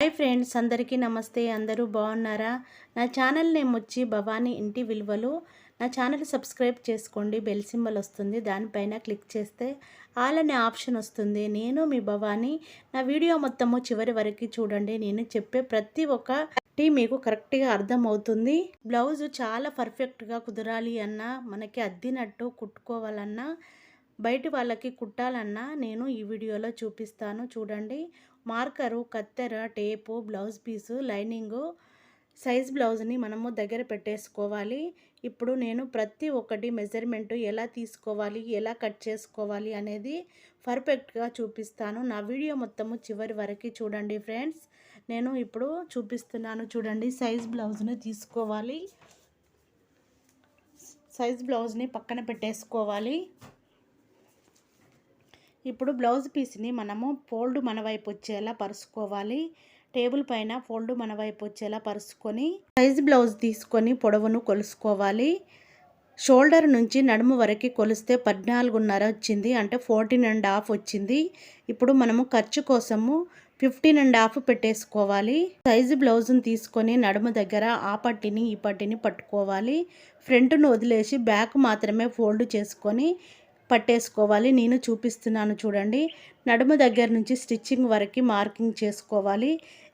Hi friends, అందరికీ నమస్తే. అందరూ బాగున్నారా? నా ఛానల్ నేమ్ వచ్చి భవానీ ఇంటి విలువలు. నా ఛానల్ సబ్స్క్రైబ్ చేసుకోండి. బెల్ సింబల్ వస్తుంది, దానిపైన క్లిక్ చేస్తే ఆల్ అనే ఆప్షన్ వస్తుంది. నేను మీ భవానీ. నా వీడియో మొత్తము చివరి వరకు చూడండి. నేను చెప్పే ప్రతి ఒక్కటి మీకు కరెక్ట్గా అర్థమవుతుంది. బ్లౌజ్ చాలా పర్ఫెక్ట్గా కుదరాలి అన్నా, మనకి అద్దినట్టు కుట్టుకోవాలన్నా, బయటి వాళ్ళకి కుట్టాలన్నా నేను ఈ వీడియోలో చూపిస్తాను. చూడండి, మార్కరు, కత్తెర, tape, blouse piece, lining, size బ్లౌజ్ని మనము దగ్గర పెట్టేసుకోవాలి. ఇప్పుడు నేను ప్రతి ఒక్కటి మెజర్మెంట్ ఎలా తీసుకోవాలి, ఎలా కట్ చేసుకోవాలి అనేది పర్ఫెక్ట్గా చూపిస్తాను. నా వీడియో మొత్తము చివరి వరకు చూడండి ఫ్రెండ్స్. నేను ఇప్పుడు చూపిస్తున్నాను. చూడండి, సైజ్ బ్లౌజ్ని తీసుకోవాలి. సైజ్ బ్లౌజ్ని పక్కన పెట్టేసుకోవాలి. ఇప్పుడు బ్లౌజ్ పీస్ని మనము ఫోల్డ్ మన వైపు వచ్చేలా పరుచుకోవాలి. టేబుల్ పైన ఫోల్డ్ మన వైపు వచ్చేలా పరుచుకొని సైజ్ బ్లౌజ్ తీసుకొని పొడవును కొలుసుకోవాలి. షోల్డర్ నుంచి నడుము వరకు కొలిస్తే 14.5 వచ్చింది, అంటే 14.5 వచ్చింది. ఇప్పుడు మనము ఖర్చు కోసము 15.5 పెట్టేసుకోవాలి. సైజు బ్లౌజ్ని తీసుకొని నడుము దగ్గర ఆ పట్టిని ఈ పట్టిని పట్టుకోవాలి. ఫ్రంట్ను వదిలేసి బ్యాక్ మాత్రమే ఫోల్డ్ చేసుకొని పట్టేసుకోవాలి. నేను చూపిస్తున్నాను చూడండి. నడుము దగ్గర నుంచి స్టిచ్చింగ్ వరకు మార్కింగ్ చేసుకోవాలి.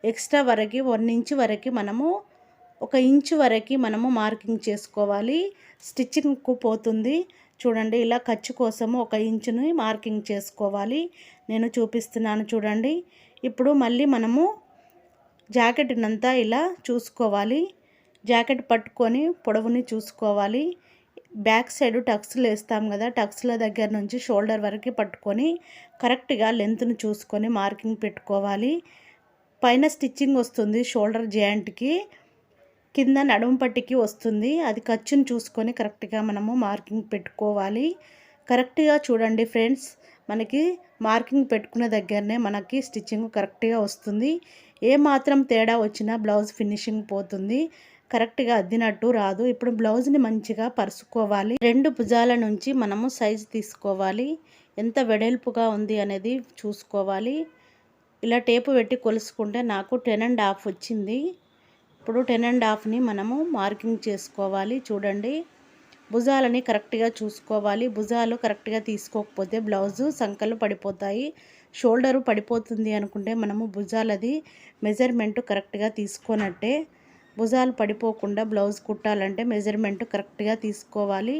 ఎక్స్ట్రా వరకు 1 ఇంచ్ వరకు మనము 1 ఇంచ్ వరకు మనము మార్కింగ్ చేసుకోవాలి. స్టిచ్చింగ్కు పోతుంది. చూడండి, ఇలా ఖర్చు కోసము 1 ఇంచుని మార్కింగ్ చేసుకోవాలి. నేను చూపిస్తున్నాను చూడండి. ఇప్పుడు మళ్ళీ మనము జాకెట్నంతా ఇలా చూసుకోవాలి. జాకెట్ పట్టుకొని పొడవుని చూసుకోవాలి. బ్యాక్ సైడ్ టక్స్లు వేస్తాం కదా, టక్స్ల దగ్గర నుంచి షోల్డర్ వరకు పట్టుకొని కరెక్ట్గా లెంత్ను చూసుకొని మార్కింగ్ పెట్టుకోవాలి. పైన స్టిచ్చింగ్ వస్తుంది షోల్డర్ జాయింట్కి, కింద నడుము పట్టికి వస్తుంది. అది ఖర్చును చూసుకొని కరెక్ట్గా మనము మార్కింగ్ పెట్టుకోవాలి. కరెక్ట్గా చూడండి ఫ్రెండ్స్, మనకి మార్కింగ్ పెట్టుకున్న దగ్గరనే మనకి స్టిచ్చింగ్ కరెక్ట్గా వస్తుంది. ఏ మాత్రం తేడా వచ్చినా బ్లౌజ్ ఫినిషింగ్ పోతుంది, కరెక్ట్గా అద్దినట్టు రాదు. ఇప్పుడు బ్లౌజ్ని మంచిగా పరుచుకోవాలి. 2 భుజాల నుంచి మనము సైజు తీసుకోవాలి. ఎంత వెడల్పుగా ఉంది అనేది చూసుకోవాలి. ఇలా టేపు పెట్టి కొలుసుకుంటే నాకు 10.5 వచ్చింది. ఇప్పుడు 10.5ని మనము మార్కింగ్ చేసుకోవాలి. చూడండి, భుజాలని కరెక్ట్గా చూసుకోవాలి. భుజాలు కరెక్ట్గా తీసుకోకపోతే బ్లౌజు సంకలు పడిపోతాయి. షోల్డరు పడిపోతుంది అనుకుంటే మనము భుజాలది మెజర్మెంట్ కరెక్ట్గా తీసుకున్నట్టే. భుజాలు పడిపోకుండా బ్లౌజ్ కుట్టాలంటే మెజర్మెంట్ కరెక్ట్గా తీసుకోవాలి.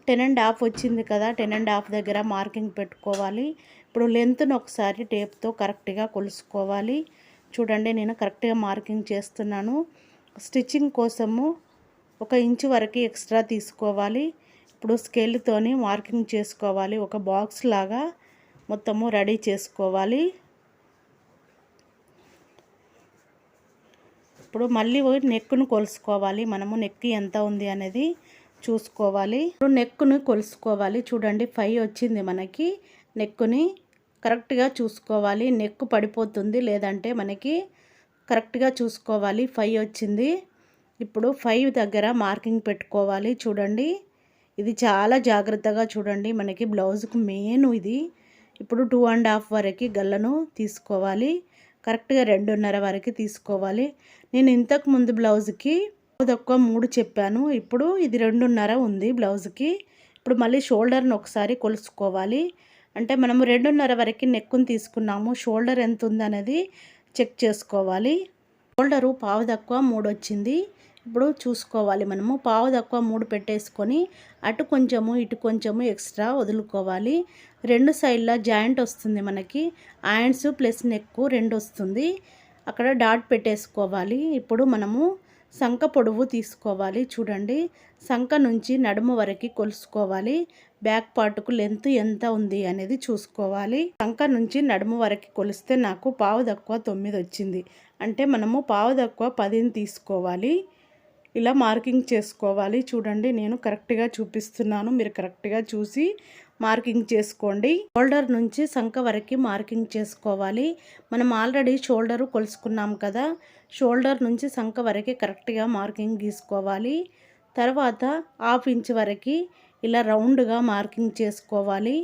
10.5 వచ్చింది కదా, 10.5 దగ్గర మార్కింగ్ పెట్టుకోవాలి. ఇప్పుడు లెంత్ను ఒకసారి టేప్తో కరెక్ట్గా కొలుసుకోవాలి. చూడండి, నేను కరెక్ట్గా మార్కింగ్ చేస్తున్నాను. స్టిచ్చింగ్ కోసము 1 ఇంచ్ వరకు ఎక్స్ట్రా తీసుకోవాలి. ఇప్పుడు స్కేల్తోని మార్కింగ్ చేసుకోవాలి. ఒక బాక్స్ లాగా మొత్తము రెడీ చేసుకోవాలి. ఇప్పుడు మళ్ళీ నెక్ను కొలుసుకోవాలి. మనము నెక్ ఎంత ఉంది అనేది చూసుకోవాలి. ఇప్పుడు నెక్ను కొలుసుకోవాలి. చూడండి, 5 వచ్చింది మనకి. నెక్ని కరెక్ట్గా చూసుకోవాలి. నెక్ పడిపోతుంది, లేదంటే మనకి కరెక్ట్గా చూసుకోవాలి. 5 వచ్చింది. ఇప్పుడు 5 దగ్గర మార్కింగ్ పెట్టుకోవాలి. చూడండి, ఇది చాలా జాగ్రత్తగా చూడండి. మనకి బ్లౌజ్కు మెయిన్ ఇది. ఇప్పుడు 2.5 వరకు గల్లను తీసుకోవాలి. కరెక్ట్గా 2.5 వరకు తీసుకోవాలి. నేను ఇంతకు ముందు బ్లౌజ్కి తక్కువ 3 చెప్పాను. ఇప్పుడు ఇది 2.5 ఉంది బ్లౌజ్కి. ఇప్పుడు మళ్ళీ షోల్డర్ని ఒకసారి కొలుసుకోవాలి. అంటే మనము 2.5 వరకు నెక్కుని తీసుకున్నాము. షోల్డర్ ఎంత ఉంది అనేది చెక్ చేసుకోవాలి. షోల్డరు పావు తక్కువ 3 వచ్చింది. ఇప్పుడు చూసుకోవాలి. మనము పావు తక్కువ 3 పెట్టేసుకొని అటు కొంచెము ఇటు కొంచెము ఎక్స్ట్రా వదులుకోవాలి. 2 సైడ్ల జాయింట్ వస్తుంది మనకి. హ్యాండ్స్ ప్లస్ నెక్ 2 వస్తుంది. అక్కడ డాట్ పెట్టేసుకోవాలి. ఇప్పుడు మనము సంక పొడవు తీసుకోవాలి. చూడండి, సంక నుంచి నడుము వరకు కొలుసుకోవాలి. బ్యాక్ పార్ట్కు లెంత్ ఎంత ఉంది అనేది చూసుకోవాలి. సంక నుంచి నడుము వరకు కొలిస్తే నాకు పావు తక్కువ 9 వచ్చింది. అంటే మనము పావు తక్కువ 10ని తీసుకోవాలి. ఇలా మార్కింగ్ చేసుకోవాలి. చూడండి, నేను కరెక్ట్గా చూపిస్తున్నాను, మీరు కరెక్ట్గా చూసి మార్కింగ్ చేసుకోండి. షోల్డర్ నుంచి సంక వరకు మార్కింగ్ చేసుకోవాలి. మనం ఆల్రెడీ షోల్డరు కొలుసుకున్నాం కదా, షోల్డర్ నుంచి సంక వరకు కరెక్ట్గా మార్కింగ్ గీసుకోవాలి. తర్వాత 1/2 ఇంచ్ వరకు ఇలా రౌండ్గా మార్కింగ్ చేసుకోవాలి.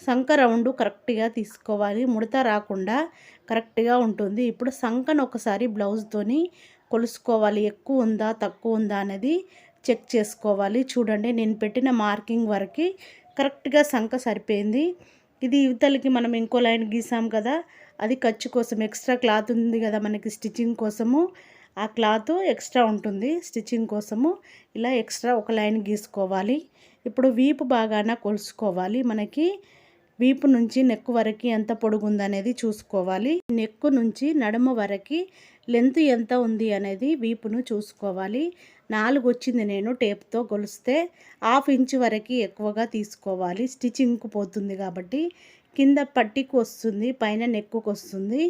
సంక రౌండ్ కరెక్ట్గా తీసుకోవాలి, ముడత రాకుండా కరెక్ట్గా ఉంటుంది. ఇప్పుడు సంకను ఒకసారి బ్లౌజ్తోని కొలుసుకోవాలి, ఎక్కువ ఉందా తక్కువ ఉందా అనేది చెక్ చేసుకోవాలి. చూడండి, నేను పెట్టిన మార్కింగ్ వరకు కరెక్ట్గా సంక సరిపోయింది. ఇది ఇవతలకి మనం ఇంకో లైన్ గీసాం కదా, అది ఖర్చు కోసం ఎక్స్ట్రా క్లాత్ ఉంది కదా మనకి స్టిచ్చింగ్ కోసము, ఆ క్లాత్ ఎక్స్ట్రా ఉంటుంది స్టిచ్చింగ్ కోసము. ఇలా ఎక్స్ట్రా ఒక లైన్ గీసుకోవాలి. ఇప్పుడు వీపు బాగాన కొలుసుకోవాలి. మనకి వీపు నుంచి నెక్ వరకు ఎంత పొడుగు ఉందనేది చూసుకోవాలి. నెక్ నుంచి నడుమ వరకు లెంత్ ఎంత ఉంది అనేది వీపును చూసుకోవాలి. 4 వచ్చింది నేను టేప్తో కొలిస్తే, 1/2 ఇంచ్ వరకు ఎక్కువగా తీసుకోవాలి. స్టిచ్చింగ్కు పోతుంది కాబట్టి కింద పట్టికి వస్తుంది, పైన నెక్కు వస్తుంది.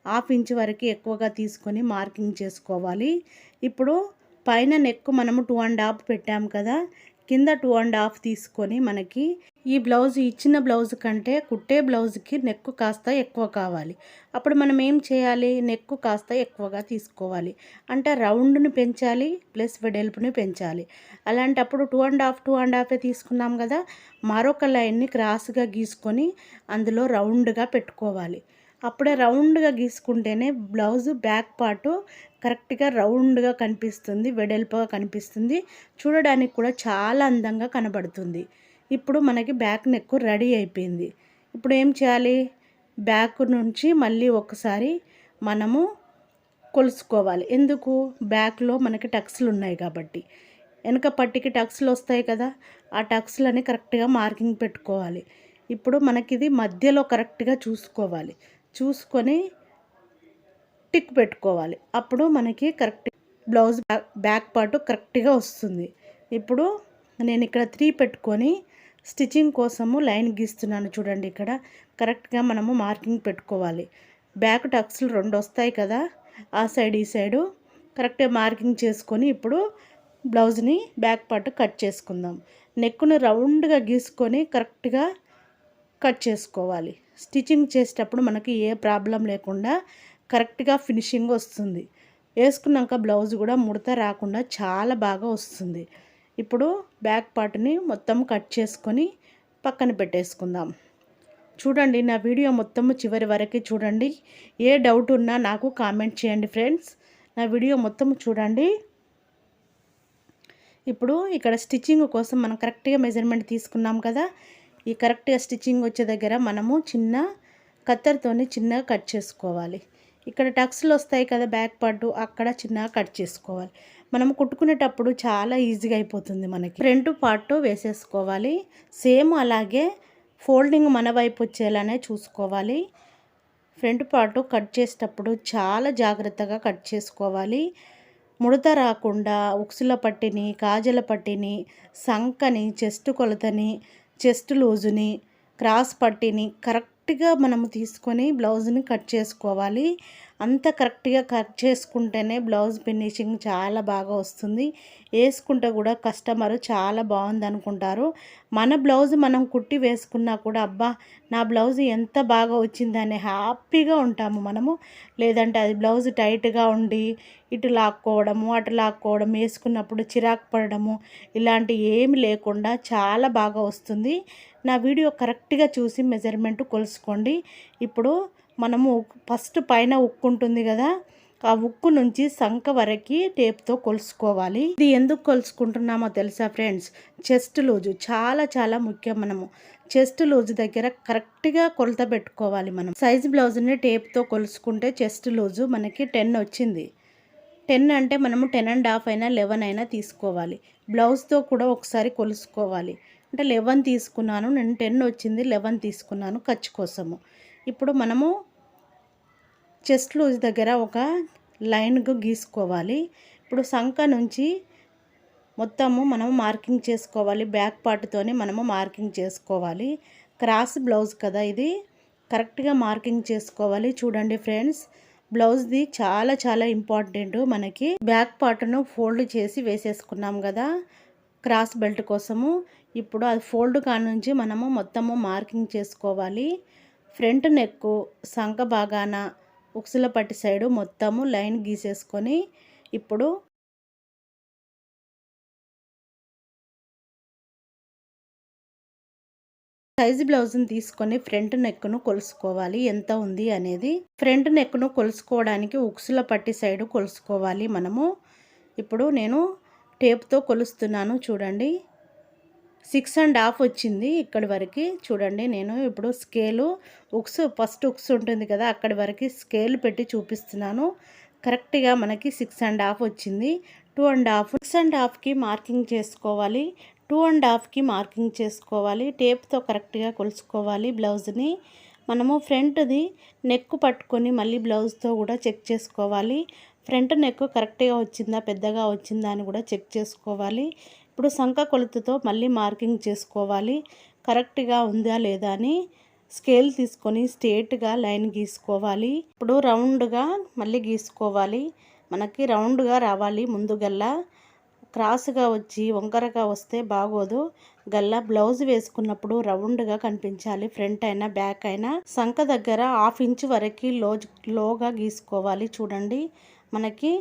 1/2 ఇంచ్ వరకు ఎక్కువగా తీసుకొని మార్కింగ్ చేసుకోవాలి. ఇప్పుడు పైన నెక్ మనము 2.5 పెట్టాము కదా, కింద 2.5 తీసుకొని మనకి ఈ బ్లౌజ్ ఇచ్చిన బ్లౌజ్ కంటే కుట్టే బ్లౌజ్కి నెక్ కాస్త ఎక్కువ కావాలి. అప్పుడు మనం ఏం చేయాలి, నెక్ కాస్త ఎక్కువగా తీసుకోవాలి. అంటే రౌండ్ని పెంచాలి ప్లస్ వెడల్పుని పెంచాలి. అలాంటప్పుడు 2.5 తీసుకున్నాం కదా, మరొక లైన్ని క్రాస్గా గీసుకొని అందులో రౌండ్గా పెట్టుకోవాలి. అప్పుడే రౌండ్గా గీసుకుంటేనే బ్లౌజ్ బ్యాక్ పార్టు కరెక్ట్గా రౌండ్గా కనిపిస్తుంది, వెడల్పుగా కనిపిస్తుంది, చూడడానికి కూడా చాలా అందంగా కనబడుతుంది. ఇప్పుడు మనకి బ్యాక్ నెక్ రెడీ అయిపోయింది. ఇప్పుడు ఏం చేయాలి, బ్యాక్ నుంచి మళ్ళీ ఒకసారి మనము కొలుసుకోవాలి. ఎందుకు, బ్యాక్లో మనకి టక్స్లు ఉన్నాయి కాబట్టి. వెనక పట్టికి టక్స్లు వస్తాయి కదా, ఆ టక్స్లని కరెక్ట్గా మార్కింగ్ పెట్టుకోవాలి. ఇప్పుడు మనకి ఇది మధ్యలో కరెక్ట్గా చూసుకోవాలి, చూసుకొని టిక్ పెట్టుకోవాలి. అప్పుడు మనకి కరెక్ట్ బ్లౌజ్ బ్యాక్ పార్ట్ కరెక్ట్గా వస్తుంది. ఇప్పుడు నేను ఇక్కడ 3 పెట్టుకొని స్టిచ్చింగ్ కోసము లైన్ గీస్తున్నాను. చూడండి, ఇక్కడ కరెక్ట్గా మనము మార్కింగ్ పెట్టుకోవాలి. బ్యాక్ టక్స్లు 2 వస్తాయి కదా, ఆ సైడ్ ఈ సైడు కరెక్ట్గా మార్కింగ్ చేసుకొని ఇప్పుడు బ్లౌజ్ని బ్యాక్ పార్ట్ కట్ చేసుకుందాం. నెక్ను రౌండ్గా గీసుకొని కరెక్ట్గా కట్ చేసుకోవాలి. స్టిచ్చింగ్ చేసేటప్పుడు మనకి ఏ ప్రాబ్లం లేకుండా కరెక్ట్గా ఫినిషింగ్ వస్తుంది. వేసుకున్నాక బ్లౌజ్ కూడా ముడత రాకుండా చాలా బాగా వస్తుంది. ఇప్పుడు బ్యాక్ పార్ట్ని మొత్తం కట్ చేసుకొని పక్కన పెట్టేసుకుందాం. చూడండి, నా వీడియో మొత్తము చివరి వరకు చూడండి. ఏ డౌట్ ఉన్నా నాకు కామెంట్ చేయండి ఫ్రెండ్స్. నా వీడియో మొత్తం చూడండి. ఇప్పుడు ఇక్కడ స్టిచ్చింగ్ కోసం మనం కరెక్ట్గా మెజర్మెంట్ తీసుకున్నాం కదా, ఈ కరెక్ట్గా స్టిచ్చింగ్ వచ్చే దగ్గర మనము చిన్న కత్తెరతోని చిన్నగా కట్ చేసుకోవాలి. ఇక్కడ టక్స్లు వస్తాయి కదా బ్యాక్ పార్ట్, అక్కడ చిన్నగా కట్ చేసుకోవాలి. మనం కుట్టుకునేటప్పుడు చాలా ఈజీగా అయిపోతుంది. మనకి ఫ్రంట్ పార్ట్ వేసేసుకోవాలి. సేమ్ అలాగే ఫోల్డింగ్ మన వైపు వచ్చేలానే చూసుకోవాలి. ఫ్రంట్ పార్ట్ కట్ చేసేటప్పుడు చాలా జాగ్రత్తగా కట్ చేసుకోవాలి. ముడత రాకుండా ఉక్సుల పట్టిని, కాజల పట్టిని, సంకని, చెస్ట్ కొలతని, చెస్ట్ లూజుని, క్రాస్ పట్టిని కరెక్ట్గా మనము తీసుకొని బ్లౌజ్ని కట్ చేసుకోవాలి. అంత కరెక్ట్గా కట్ చేసుకుంటేనే బ్లౌజ్ ఫినిషింగ్ చాలా బాగా వస్తుంది. వేసుకుంటే కూడా కస్టమర్ చాలా బాగుంది అనుకుంటారు. మన బ్లౌజ్ మనం కుట్టి వేసుకున్నా కూడా అబ్బా నా బ్లౌజ్ ఎంత బాగా వచ్చిందని హ్యాపీగా ఉంటాము మనము. లేదంటే అది బ్లౌజ్ టైట్గా ఉండి ఇటు లాక్కోవడము అటు లాక్కోవడం, వేసుకున్నప్పుడు చిరాకు పడడము ఇలాంటి ఏమి లేకుండా చాలా బాగా వస్తుంది. నా వీడియో కరెక్ట్గా చూసి మెజర్మెంట్ కొలుసుకోండి. ఇప్పుడు మనము ఫస్ట్ పైన ఉక్కు ఉంటుంది కదా, ఆ ఉక్కు నుంచి సంక వరకు టేప్తో కొలుసుకోవాలి. ఇది ఎందుకు కొలుసుకుంటున్నామో తెలుసా ఫ్రెండ్స్, చెస్ట్ లూజు చాలా చాలా ముఖ్యం. మనము చెస్ట్ లూజ్ దగ్గర కరెక్ట్గా కొలత పెట్టుకోవాలి. మనం సైజ్ బ్లౌజ్ని టేప్తో కొలుసుకుంటే చెస్ట్ లూజు మనకి 10 వచ్చింది. 10 అంటే మనము 10.5 అయినా 11 అయినా తీసుకోవాలి. బ్లౌజ్తో కూడా ఒకసారి కొలుసుకోవాలి. అంటే 11 తీసుకున్నాను నేను, 10 వచ్చింది 11 తీసుకున్నాను ఖర్చు కోసము. ఇప్పుడు మనము చెస్ట్ లూజ్ దగ్గర ఒక లైన్గా గీసుకోవాలి. ఇప్పుడు సంక నుంచి మొత్తము మనము మార్కింగ్ చేసుకోవాలి. బ్యాక్ పార్ట్తోని మనము మార్కింగ్ చేసుకోవాలి. క్రాస్ బ్లౌజ్ కదా ఇది, కరెక్ట్గా మార్కింగ్ చేసుకోవాలి. చూడండి ఫ్రెండ్స్, బ్లౌజ్ది చాలా చాలా ఇంపార్టెంట్. మనకి బ్యాక్ పార్ట్ను ఫోల్డ్ చేసి వేసేసుకున్నాం కదా క్రాస్ బెల్ట్ కోసము. ఇప్పుడు అది ఫోల్డ్ కాడ నుంచి మనము మొత్తము మార్కింగ్ చేసుకోవాలి. ఫ్రంట్ నెక్ సంక భాగాన ఉక్సుల పట్టి సైడు మొత్తము లైన్ గీసేసుకొని ఇప్పుడు సైజు బ్లౌజ్ని తీసుకొని ఫ్రంట్ నెక్ను కొలుసుకోవాలి ఎంత ఉంది అనేది. ఫ్రంట్ నెక్ను కొలుసుకోవడానికి ఉక్సుల పట్టి సైడు కొలుసుకోవాలి మనము. ఇప్పుడు నేను టేప్తో కొలుస్తున్నాను చూడండి. 6.5 వచ్చింది ఇక్కడి వరకు చూడండి. నేను ఇప్పుడు స్కేలు ఫస్ట్ ఉక్స్ ఉంటుంది కదా, అక్కడి వరకు స్కేల్ పెట్టి చూపిస్తున్నాను. కరెక్ట్గా మనకి 6.5 వచ్చింది. 2.5 6.5కి మార్కింగ్ చేసుకోవాలి. 2.5కి మార్కింగ్ చేసుకోవాలి. టేప్తో కరెక్ట్గా కొలుసుకోవాలి బ్లౌజ్ని. మనము ఫ్రంట్ది నెక్ పట్టుకొని మళ్ళీ బ్లౌజ్తో కూడా చెక్ చేసుకోవాలి. ఫ్రంట్ నెక్ కరెక్ట్గా వచ్చిందా పెద్దగా వచ్చిందా అని కూడా చెక్ చేసుకోవాలి. ఇప్పుడు సంక కొలతతో మళ్ళీ మార్కింగ్ చేసుకోవాలి. కరెక్ట్గా ఉందా లేదా అని స్కేల్ తీసుకొని స్ట్రేట్గా లైన్ గీసుకోవాలి. ఇప్పుడు రౌండ్గా మళ్ళీ గీసుకోవాలి. మనకి రౌండ్గా రావాలి. ముందు గల్లా క్రాస్గా వచ్చి వంకరగా వస్తే బాగోదు. గల్లా బ్లౌజ్ వేసుకున్నప్పుడు రౌండ్గా కనిపించాలి. ఫ్రంట్ అయినా బ్యాక్ అయినా. సంక దగ్గర 1/2 ఇంచ్ వరకు లోగా గీసుకోవాలి. చూడండి, మనకి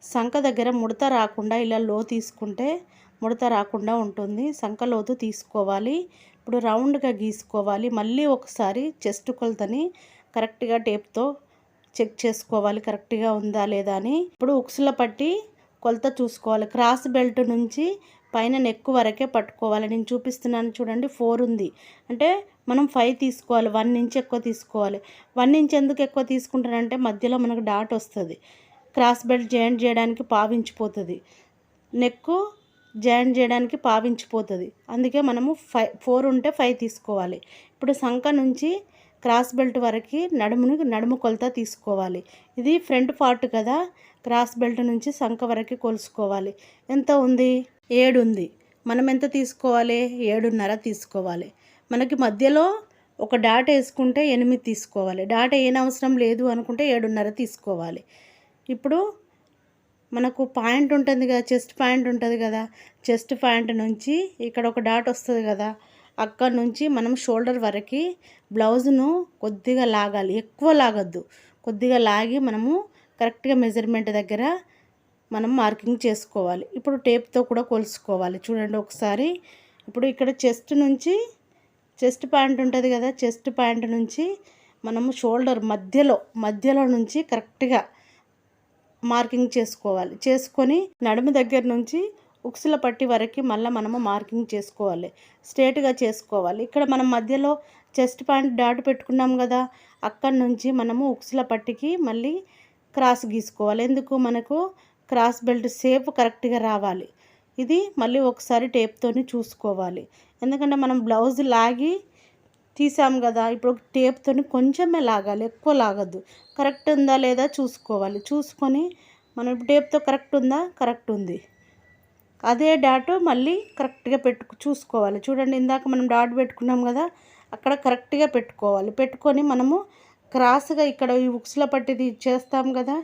సంక దగ్గర ముడత రాకుండా ఇలా లో తీసుకుంటే ముడత రాకుండా ఉంటుంది. సంక లోతు తీసుకోవాలి. ఇప్పుడు రౌండ్గా గీసుకోవాలి. మళ్ళీ ఒకసారి చెస్ట్ కొలతని కరెక్ట్గా టేప్తో చెక్ చేసుకోవాలి కరెక్ట్గా ఉందా లేదా అని. ఇప్పుడు ఉక్సుల పట్టి కొలత చూసుకోవాలి. క్రాస్ బెల్ట్ నుంచి పైన నెక్ వరకే పట్టుకోవాలి. నేను చూపిస్తున్నాను చూడండి. 4 ఉంది అంటే మనం 5 తీసుకోవాలి. 1 ఇంచ్ ఎక్కువ తీసుకోవాలి. 1 ఇంచ్ ఎందుకు ఎక్కువ తీసుకుంటానంటే మధ్యలో మనకు డాట్ వస్తుంది. క్రాస్ బెల్ట్ జాయింట్ చేయడానికి పావించిపోతుంది. నెక్ జాయింట్ చేయడానికి పావించిపోతుంది. అందుకే మనము 4 ఉంటే 5 తీసుకోవాలి. ఇప్పుడు సంక నుంచి క్రాస్ బెల్ట్ వరకు నడుము కొలత తీసుకోవాలి. ఇది ఫ్రంట్ పార్ట్ కదా, క్రాస్ బెల్ట్ నుంచి సంక వరకు కొలుసుకోవాలి. ఎంత ఉంది? 7 ఉంది. మనం ఎంత తీసుకోవాలి? 7.5 తీసుకోవాలి. మనకి మధ్యలో ఒక డాట్ వేసుకుంటే 8 తీసుకోవాలి. డాట్ ఏనవసరం లేదు అనుకుంటే 7.5 తీసుకోవాలి. ఇప్పుడు మనకు పాయింట్ ఉంటుంది కదా, చెస్ట్ పాయింట్ ఉంటుంది కదా, చెస్ట్ పాయింట్ నుంచి ఇక్కడ ఒక డాట్ వస్తుంది కదా, అక్కడ నుంచి మనం షోల్డర్ వరకు బ్లౌజ్ను కొద్దిగా లాగాలి. ఎక్కువ లాగద్దు, కొద్దిగా లాగి మనము కరెక్ట్గా మెజర్మెంట్ దగ్గర మనం మార్కింగ్ చేసుకోవాలి. ఇప్పుడు టేప్తో కూడా కొలుసుకోవాలి. చూడండి ఒకసారి. ఇప్పుడు ఇక్కడ చెస్ట్ పాయింట్ ఉంటుంది కదా, చెస్ట్ పాయింట్ నుంచి మనము షోల్డర్ మధ్యలో నుంచి కరెక్ట్గా మార్కింగ్ చేసుకోవాలి. చేసుకొని నడుము దగ్గర నుంచి ఉక్సుల పట్టి వరకు మళ్ళీ మనము మార్కింగ్ చేసుకోవాలి. స్ట్రేట్గా చేసుకోవాలి. ఇక్కడ మనం మధ్యలో చెస్ట్ పాయింట్ డాట్ పెట్టుకున్నాం కదా, అక్కడి నుంచి మనము ఉక్సుల పట్టికి మళ్ళీ క్రాస్ గీసుకోవాలి. ఎందుకు? మనకు క్రాస్ బెల్ట్ షేప్ కరెక్ట్గా రావాలి. ఇది మళ్ళీ ఒకసారి టేప్తోని చూసుకోవాలి. ఎందుకంటే మనం బ్లౌజ్ లాగి తీసాం కదా, ఇప్పుడు టేప్తోని కొంచెమే లాగాలి, ఎక్కువ లాగద్దు. కరెక్ట్ ఉందా లేదా చూసుకోవాలి. చూసుకొని మనం టేప్తో కరెక్ట్ ఉందా, కరెక్ట్ ఉంది, అదే డాట్ మళ్ళీ కరెక్ట్గా చూసుకోవాలి. చూడండి, ఇందాక మనం డాట్ పెట్టుకున్నాం కదా, అక్కడ కరెక్ట్గా పెట్టుకోవాలి. పెట్టుకొని మనము క్రాస్గా ఇక్కడ ఈ ఉక్సుల పట్టిది చేస్తాం కదా,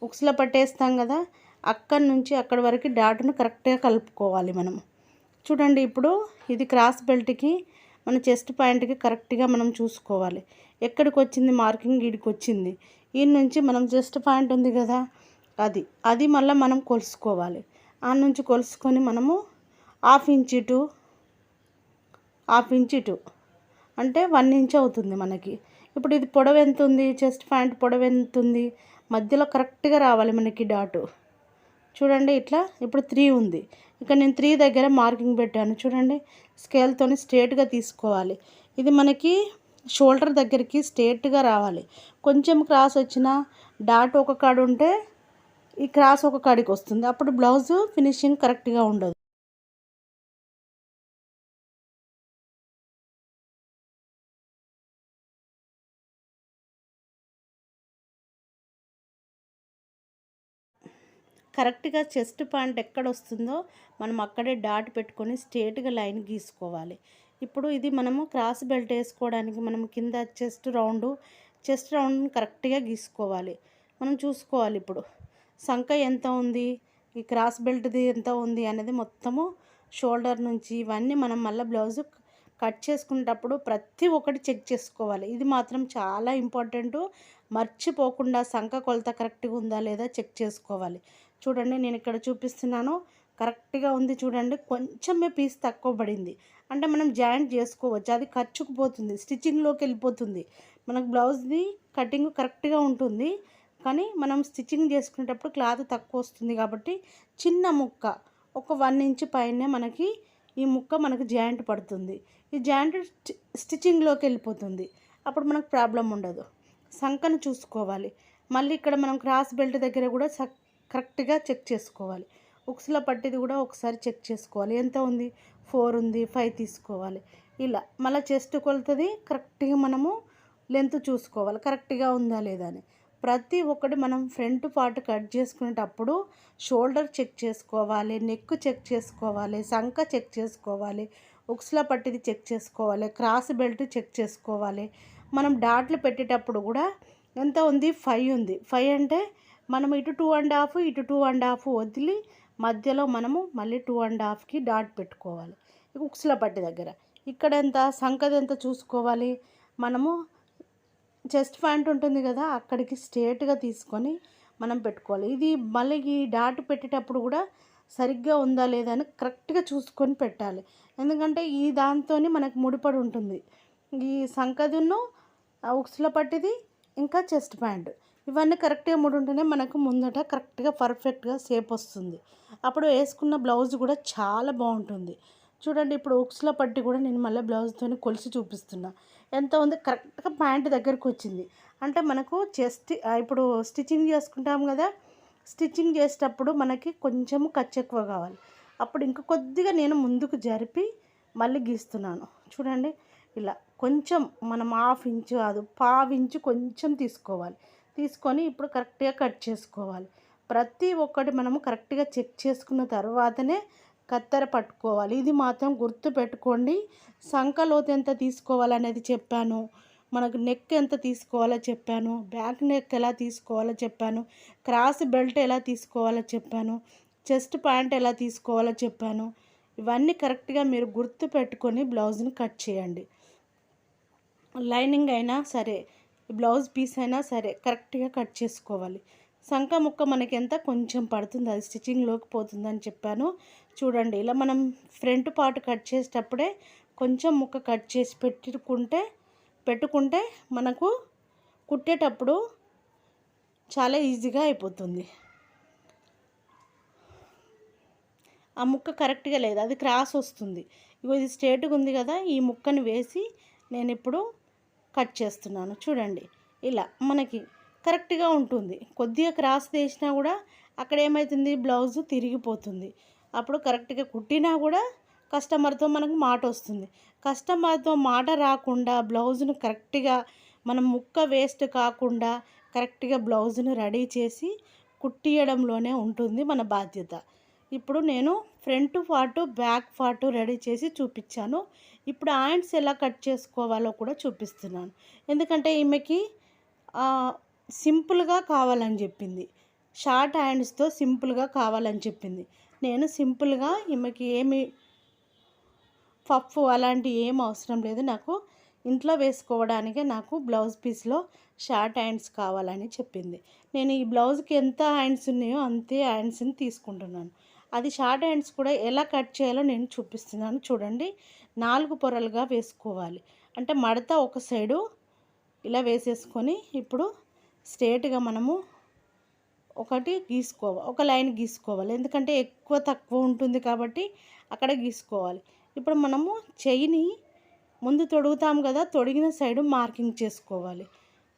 ఉక్సుల పట్టేస్తాం కదా, అక్కడి నుంచి అక్కడి వరకు డాట్ను కరెక్ట్గా కలుపుకోవాలి మనము. చూడండి, ఇప్పుడు ఇది క్రాస్ బెల్ట్కి మన చెస్ట్ పాయింట్కి కరెక్ట్గా మనం చూసుకోవాలి. ఎక్కడికి వచ్చింది మార్కింగ్? ఈడికి వచ్చింది. ఈ నుంచి మనం చెస్ట్ పాయింట్ ఉంది కదా, అది మళ్ళీ మనం కొలుసుకోవాలి. ఆ నుంచి కొలుసుకొని మనము 1/2 ఇంచ్ ఇటు 1/2 ఇంచ్ ఇటు అంటే 1 ఇంచ్ అవుతుంది మనకి. ఇప్పుడు ఇది పొడవు ఎంత ఉంది? చెస్ట్ పాయింట్ పొడవు ఎంత ఉంది? మధ్యలో కరెక్ట్గా రావాలి మనకి డాటు. చూడండి ఇట్లా. ఇప్పుడు 3 ఉంది. ఇక నేను 3 దగ్గర మార్కింగ్ పెట్టాను. చూడండి, స్కేల్తో స్ట్రేట్గా తీసుకోవాలి. ఇది మనకి షోల్డర్ దగ్గరికి స్ట్రేట్గా రావాలి. కొంచెం క్రాస్ వచ్చిన డాట్ ఒక కాడు ఉంటే ఈ క్రాస్ ఒక కాడికి వస్తుంది. అప్పుడు బ్లౌజు ఫినిషింగ్ కరెక్ట్గా ఉండదు. కరెక్ట్గా చెస్ట్ పాయింట్ ఎక్కడ వస్తుందో మనం అక్కడే డాట్ పెట్టుకొని స్ట్రేట్గా లైన్ గీసుకోవాలి. ఇప్పుడు ఇది మనము క్రాస్ బెల్ట్ వేసుకోవడానికి మనం కింద చెస్ట్ రౌండ్ కరెక్ట్గా గీసుకోవాలి. మనం చూసుకోవాలి ఇప్పుడు సంక ఎంత ఉంది, ఈ క్రాస్ బెల్ట్ది ఎంత ఉంది అనేది మొత్తము షోల్డర్ నుంచి ఇవన్నీ మనం మళ్ళీ బ్లౌజు కట్ చేసుకునేటప్పుడు ప్రతి ఒక్కటి చెక్ చేసుకోవాలి. ఇది మాత్రం చాలా ఇంపార్టెంటు. మర్చిపోకుండా సంక కొలత కరెక్ట్గా ఉందా లేదా చెక్ చేసుకోవాలి. చూడండి, నేను ఇక్కడ చూపిస్తున్నాను, కరెక్ట్గా ఉంది. చూడండి, కొంచెమే పీస్ తక్కువ పడింది. అంటే మనం జాయింట్ చేసుకోవచ్చు. అది ఖర్చుకుపోతుంది, స్టిచ్చింగ్లోకి వెళ్ళిపోతుంది. మనకు బ్లౌజ్ది కటింగ్ కరెక్ట్గా ఉంటుంది, కానీ మనం స్టిచ్చింగ్ చేసుకునేటప్పుడు క్లాత్ తక్కువ వస్తుంది కాబట్టి చిన్న ముక్క ఒక 1 ఇంచ్ పైనే మనకి ఈ ముక్క మనకు జాయింట్ పడుతుంది. ఈ జాయింట్ స్టిచ్చింగ్లోకి వెళ్ళిపోతుంది. అప్పుడు మనకు ప్రాబ్లం ఉండదు. సంకను చూసుకోవాలి. మళ్ళీ ఇక్కడ మనం క్రాస్ బెల్ట్ దగ్గర కూడా కరెక్ట్గా చెక్ చేసుకోవాలి. ఉక్సుల పట్టిది కూడా ఒకసారి చెక్ చేసుకోవాలి. ఎంత ఉంది, 4 ఉంది, 5 తీసుకోవాలి. ఇలా మళ్ళీ చెస్ట్ కొలతది కరెక్ట్గా మనము లెంత్ చూసుకోవాలి, కరెక్ట్గా ఉందా లేదా అని. ప్రతి ఒక్కటి మనం ఫ్రంట్ పార్ట్ కట్ చేసుకునేటప్పుడు షోల్డర్ చెక్ చేసుకోవాలి, నెక్ చెక్ చేసుకోవాలి, సంక చెక్ చేసుకోవాలి, ఉక్సుల పట్టిది చెక్ చేసుకోవాలి, క్రాస్ బెల్ట్ చెక్ చేసుకోవాలి. మనం డాట్లు పెట్టేటప్పుడు కూడా ఎంత ఉంది, 5 ఉంది. 5 అంటే మనం ఇటు 2.5 ఇటు 2.5 వదిలి మధ్యలో మనము మళ్ళీ 2.5కి డాట్ పెట్టుకోవాలి ఉక్సుల పట్టి దగ్గర. ఇక్కడ ఎంత, సంకది ఎంత చూసుకోవాలి. మనము చెస్ట్ పాయింట్ ఉంటుంది కదా, అక్కడికి స్ట్రేట్గా తీసుకొని మనం పెట్టుకోవాలి. ఇది మళ్ళీ ఈ డాట్ పెట్టేటప్పుడు కూడా సరిగ్గా ఉందా లేదా అని కరెక్ట్గా చూసుకొని పెట్టాలి. ఎందుకంటే ఈ దాంతో మనకు ముడిపడి ఉంటుంది ఈ సంకదును, ఉక్సుల పట్టిది, ఇంకా చెస్ట్ ప్యాంట్. ఇవన్నీ కరెక్ట్గా ముడి ఉంటేనే మనకు ముందట కరెక్ట్గా పర్ఫెక్ట్గా షేప్ వస్తుంది. అప్పుడు వేసుకున్న బ్లౌజ్ కూడా చాలా బాగుంటుంది. చూడండి, ఇప్పుడు ఉక్సుల పట్టి కూడా నేను మళ్ళీ బ్లౌజ్తో కొలిసి చూపిస్తున్నా. ఎంత ఉంది, కరెక్ట్గా ప్యాంట్ దగ్గరకు వచ్చింది. అంటే మనకు చెస్ట్ ఇప్పుడు స్టిచ్చింగ్ చేసుకుంటాం కదా, స్టిచ్చింగ్ చేసేటప్పుడు మనకి కొంచెం ఖర్చు ఎక్కువ కావాలి. అప్పుడు ఇంకా కొద్దిగా నేను ముందుకు జరిపి మళ్ళీ గీస్తున్నాను. చూడండి, ఇలా కొంచెం మనం 1/2 ఇంచు కాదు 1/4 ఇంచు కొంచెం తీసుకోవాలి. తీసుకొని ఇప్పుడు కరెక్ట్గా కట్ చేసుకోవాలి. ప్రతి ఒక్కటి మనము కరెక్ట్గా చెక్ చేసుకున్న తర్వాతనే కత్తెర పట్టుకోవాలి. ఇది మాత్రం గుర్తు పెట్టుకోండి. సంక లోతు ఎంత తీసుకోవాలనేది చెప్పాను, మనకు నెక్ ఎంత తీసుకోవాలో చెప్పాను, బ్యాక్ నెక్ ఎలా తీసుకోవాలో చెప్పాను, క్రాస్ బెల్ట్ ఎలా తీసుకోవాలో చెప్పాను, చెస్ట్ ప్యాంట్ ఎలా తీసుకోవాలో చెప్పాను. ఇవన్నీ కరెక్ట్గా మీరు గుర్తు పెట్టుకొని బ్లౌజ్ని కట్ చేయండి. లైనింగ్ అయినా సరే, బ్లౌజ్ పీస్ అయినా సరే కరెక్ట్గా కట్ చేసుకోవాలి. సంక ముక్క మనకి ఎంత కొంచెం పడుతుంది, అది స్టిచ్చింగ్లోకి పోతుందని చెప్పాను. చూడండి, ఇలా మనం ఫ్రంట్ పార్ట్ కట్ చేసేటప్పుడే కొంచెం ముక్క కట్ చేసి పెట్టుకుంటే మనకు కుట్టేటప్పుడు చాలా ఈజీగా అయిపోతుంది. ఆ ముక్క కరెక్ట్గా లేదు, అది క్రాస్ వస్తుంది. ఇగో ఇది స్ట్రేట్గా ఉంది కదా, ఈ ముక్కని వేసి నేను ఇప్పుడు కట్ చేస్తున్నాను. చూడండి, ఇలా మనకి కరెక్ట్గా ఉంటుంది. కొద్దిగా క్రాస్ తీసినా కూడా అక్కడ ఏమవుతుంది, బ్లౌజు తిరిగిపోతుంది. అప్పుడు కరెక్ట్గా కుట్టినా కూడా కస్టమర్తో మనకు మాట వస్తుంది. కస్టమర్తో మాట రాకుండా బ్లౌజును కరెక్ట్గా మనం ముక్క వేస్ట్ కాకుండా కరెక్ట్గా బ్లౌజును రెడీ చేసి కుట్టియడంలోనే ఉంటుంది మన బాధ్యత. ఇప్పుడు నేను front part back part ready చేసి చూపించాను. ఇప్పుడు హ్యాండ్స్ ఎలా కట్ చేసుకోవాలో కూడా చూపిస్తున్నాను. ఎందుకంటే ఈమెకి సింపుల్గా కావాలని చెప్పింది, షార్ట్ హ్యాండ్స్తో సింపుల్గా కావాలని చెప్పింది. నేను సింపుల్గా ఈమెకి ఏమి పఫ్ అలాంటి ఏం అవసరం లేదు, నాకు ఇంట్లో వేసుకోవడానికే నాకు బ్లౌజ్ పీస్లో షార్ట్ హ్యాండ్స్ కావాలని చెప్పింది. నేను ఈ బ్లౌజ్కి ఎంత హ్యాండ్స్ ఉన్నాయో అంతే హ్యాండ్స్ని తీసుకుంటున్నాను. అది షార్ట్ హ్యాండ్స్ కూడా ఎలా కట్ చేయాలో నేను చూపిస్తున్నాను. చూడండి, 4 పొరలుగా వేసుకోవాలి. అంటే మడత ఒక సైడు ఇలా వేసేసుకొని ఇప్పుడు స్ట్రేట్గా మనము ఒక లైన్ గీసుకోవాలి. ఎందుకంటే ఎక్కువ తక్కువ ఉంటుంది కాబట్టి అక్కడ గీసుకోవాలి. ఇప్పుడు మనము చెయ్యిని ముందు తొడుగుతాం కదా, తొడిగిన సైడు మార్కింగ్ చేసుకోవాలి.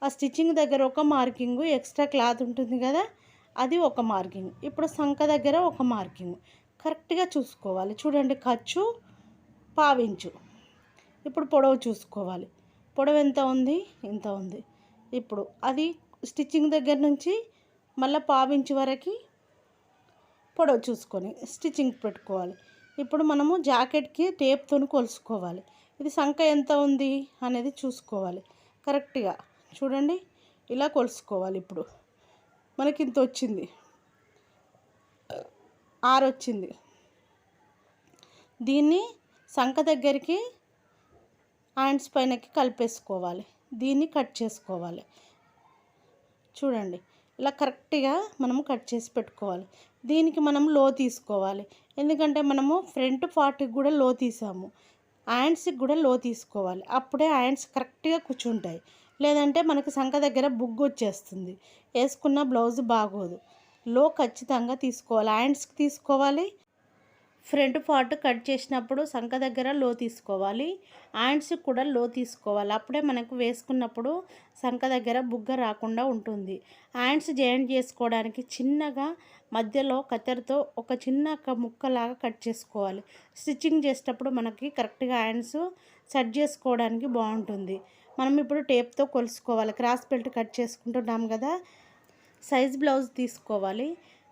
ఆ స్టిచ్చింగ్ దగ్గర ఒక మార్కింగు, ఎక్స్ట్రా క్లాత్ ఉంటుంది కదా అది ఒక మార్కింగ్, ఇప్పుడు సంక దగ్గర ఒక మార్కింగ్ కరెక్ట్గా చూసుకోవాలి. చూడండి, ఖర్చు 1/4 ఇంచు. ఇప్పుడు పొడవు చూసుకోవాలి, పొడవు ఎంత ఉంది, ఇంత ఉంది. ఇప్పుడు అది స్టిచ్చింగ్ దగ్గర నుంచి మళ్ళీ 1/4 ఇంచు వరకు పొడవు చూసుకొని స్టిచ్చింగ్ పెట్టుకోవాలి. ఇప్పుడు మనము జాకెట్కి టేప్తో కొలుసుకోవాలి. ఇది సంక ఎంత ఉంది అనేది చూసుకోవాలి కరెక్ట్గా. చూడండి, ఇలా కొలుసుకోవాలి. ఇప్పుడు మనకి ఇంత వచ్చింది, 6 వచ్చింది. దీన్ని సంక దగ్గరికి హ్యాండ్స్ పైనకి కలిపేసుకోవాలి, దీన్ని కట్ చేసుకోవాలి. చూడండి, ఇలా కరెక్ట్గా మనము కట్ చేసి పెట్టుకోవాలి. దీనికి మనం లో తీసుకోవాలి, ఎందుకంటే మనము ఫ్రంట్ పార్ట్కి కూడా లో తీసాము. హ్యాండ్స్కి కూడా లో తీసుకోవాలి. అప్పుడే హ్యాండ్స్ కరెక్ట్గా కూర్చుంటాయి. లేదంటే మనకి సంక దగ్గర బుగ్గు వచ్చేస్తుంది, వేసుకున్న బ్లౌజ్ బాగోదు. లో ఖచ్చితంగా తీసుకోవాలి, హ్యాండ్స్కి తీసుకోవాలి. ఫ్రంట్ పార్ట్ కట్ చేసినప్పుడు సంక దగ్గర లో తీసుకోవాలి, హ్యాండ్స్కి కూడా లో తీసుకోవాలి. అప్పుడే మనకు వేసుకున్నప్పుడు సంక దగ్గర బుగ్గ రాకుండా ఉంటుంది. హ్యాండ్స్ జాయింట్ చేసుకోవడానికి చిన్నగా మధ్యలో కత్తెరతో ఒక చిన్న ముక్కలాగా కట్ చేసుకోవాలి. స్టిచ్చింగ్ చేసేటప్పుడు మనకి కరెక్ట్గా హ్యాండ్స్ సెట్ చేసుకోవడానికి బాగుంటుంది. మనం ఇప్పుడు టేప్తో కొలుసుకోవాలి. క్రాస్ బెల్ట్ కట్ చేసుకుంటున్నాం కదా, సైజ్ బ్లౌజ్ తీసుకోవాలి,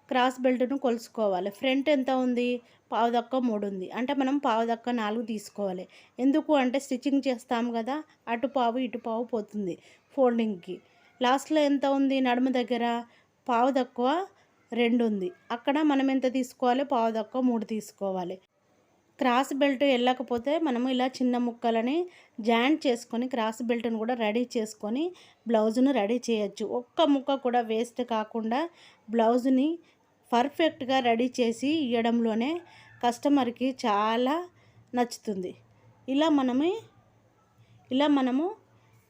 క్రాస్ బెల్ట్ను కొలుసుకోవాలి. ఫ్రంట్ ఎంత ఉంది, పావుదక్క 3 ఉంది, అంటే మనం పావుదక్క 4 తీసుకోవాలి. ఎందుకు అంటే స్టిచ్చింగ్ చేస్తాం కదా, అటు పావు ఇటు పావు పోతుంది ఫోల్డింగ్కి. లాస్ట్లో ఎంత ఉంది, నడుము దగ్గర పావుదక్కువ 2 ఉంది, అక్కడ మనం ఎంత తీసుకోవాలి, పావుదక్కువ 3 తీసుకోవాలి. క్రాస్ బెల్ట్ వెళ్ళకపోతే మనము ఇలా చిన్న ముక్కలని జాయింట్ చేసుకొని క్రాస్ బెల్ట్ను కూడా రెడీ చేసుకొని బ్లౌజును రెడీ చేయొచ్చు. ఒక్క ముక్క కూడా వేస్ట్ కాకుండా బ్లౌజ్ని పర్ఫెక్ట్గా రెడీ చేసి ఇవ్వడంలోనే కస్టమర్కి చాలా నచ్చుతుంది. ఇలా మనము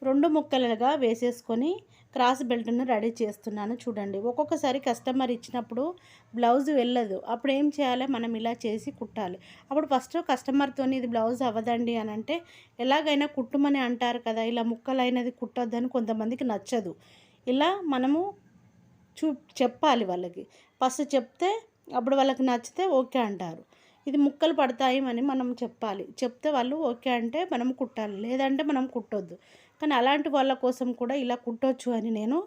2 ముక్కలుగా వేసేసుకొని క్రాస్ బెల్ట్ను రెడీ చేస్తున్నాను చూడండి. ఒక్కొక్కసారి కస్టమర్ ఇచ్చినప్పుడు బ్లౌజ్ వెళ్ళదు, అప్పుడు ఏం చేయాలి, మనం ఇలా చేసి కుట్టాలి. అప్పుడు ఫస్ట్ కస్టమర్తో ఇది బ్లౌజ్ అవ్వదండి అని అంటే ఎలాగైనా కుట్టుమని అంటారు కదా, ఇలా ముక్కలైనది కుట్టొద్దని కొంతమందికి నచ్చదు. ఇలా మనము చెప్పాలి వాళ్ళకి, ఫస్ట్ చెప్తే అప్పుడు వాళ్ళకి నచ్చితే ఓకే అంటారు. ఇది ముక్కలు పడతాయి అని మనం చెప్పాలి, చెప్తే వాళ్ళు ఓకే అంటే మనం కుట్టాలి, లేదంటే మనం కుట్టొద్దు. కానీ అలాంటి వాళ్ళ కోసం కూడా ఇలా కుట్టొచ్చు అని నేను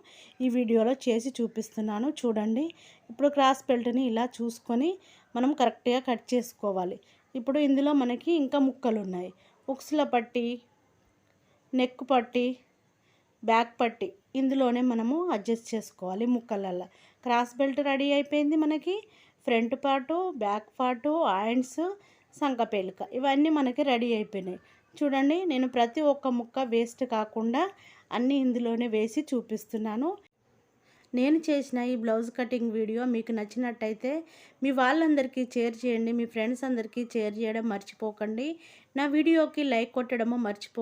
ఈ వీడియోలో చేసి చూపిస్తున్నాను చూడండి. ఇప్పుడు క్రాస్ బెల్ట్ని ఇలా చూసుకొని మనం కరెక్ట్గా కట్ చేసుకోవాలి. ఇప్పుడు ఇందులో మనకి ఇంకా ముక్కలు ఉన్నాయి, ఉక్సుల పట్టి, నెక్ పట్టి, బ్యాక్ పట్టి, ఇందులోనే మనము అడ్జస్ట్ చేసుకోవాలి ముక్కలల్లో. క్రాస్ బెల్ట్ రెడీ అయిపోయింది మనకి. Front part, back part, hands, సంక పేలిక ఇవన్నీ మనకి రెడీ అయిపోయినాయి చూడండి. నేను ప్రతి ఒక్క ముక్క వేస్ట్ కాకుండా అన్నీ ఇందులోనే వేసి చూపిస్తున్నాను. నేను చేసిన ఈ బ్లౌజ్ కటింగ్ వీడియో మీకు నచ్చినట్టయితే మీ వాళ్ళందరికీ షేర్ చేయండి, మీ ఫ్రెండ్స్ అందరికీ షేర్ చేయడం మర్చిపోకండి. నా వీడియోకి లైక్ కొట్టడము మర్చిపో